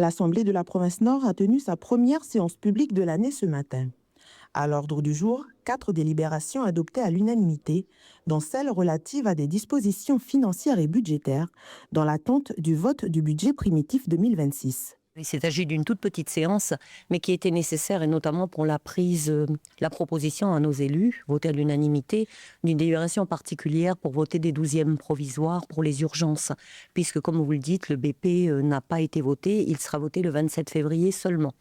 L'Assemblée de la province Nord a tenu sa première séance publique de l'année ce matin. À l'ordre du jour, 4 délibérations adoptées à l'unanimité, dont celle relative à des dispositions financières et budgétaires, dans l'attente du vote du budget primitif 2026. Il s'est agi d'une toute petite séance, mais qui était nécessaire, et notamment pour la proposition à nos élus, votée à l'unanimité, d'une délibération particulière pour voter des 12e provisoires pour les urgences. Puisque, comme vous le dites, le BP n'a pas été voté, il sera voté le 27 février seulement.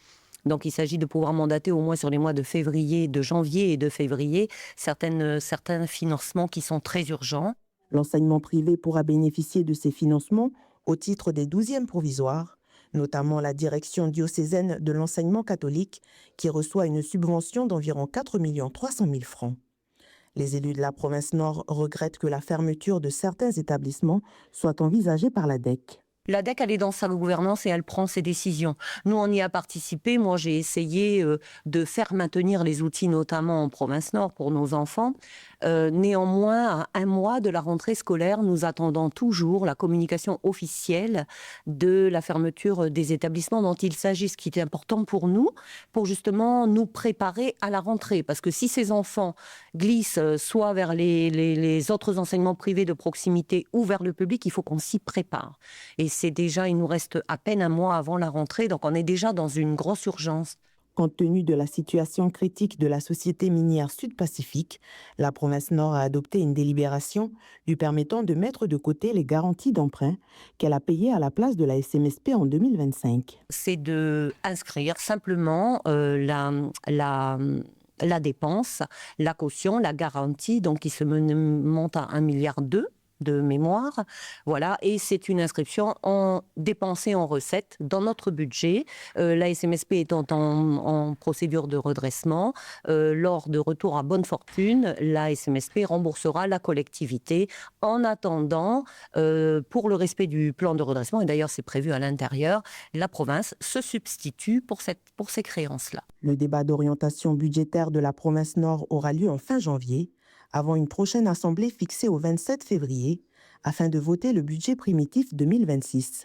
Donc il s'agit de pouvoir mandater au moins sur les mois de février, de janvier et de février, certains financements qui sont très urgents. L'enseignement privé pourra bénéficier de ces financements au titre des 12e provisoires, notamment la direction diocésaine de l'enseignement catholique qui reçoit une subvention d'environ 4 300 000 francs. Les élus de la province Nord regrettent que la fermeture de certains établissements soit envisagée par la DEC. La DEC, elle est dans sa gouvernance et elle prend ses décisions. Nous, on y a participé. Moi, j'ai essayé de faire maintenir les outils, notamment en province Nord, pour nos enfants. Néanmoins, à un mois de la rentrée scolaire, nous attendons toujours la communication officielle de la fermeture des établissements dont il s'agit, ce qui est important pour nous, pour justement nous préparer à la rentrée. Parce que si ces enfants glissent soit vers les autres enseignements privés de proximité ou vers le public, il faut qu'on s'y prépare. Et il nous reste à peine un mois avant la rentrée, donc on est déjà dans une grosse urgence. Compte tenu de la situation critique de la société minière Sud-Pacifique, la province Nord a adopté une délibération lui permettant de mettre de côté les garanties d'emprunt qu'elle a payées à la place de la SMSP en 2025. C'est de inscrire simplement la dépense, la caution, la garantie, donc qui se monte à 1,2 milliard de mémoire, voilà, et c'est une inscription en dépensée en recettes dans notre budget. La SMSP étant en procédure de redressement, lors de retour à bonne fortune, la SMSP remboursera la collectivité. En attendant, pour le respect du plan de redressement, et d'ailleurs c'est prévu à l'intérieur, la province se substitue pour ces créances-là. Le débat d'orientation budgétaire de la province Nord aura lieu en fin janvier, avant une prochaine assemblée fixée au 27 février, afin de voter le budget primitif 2026.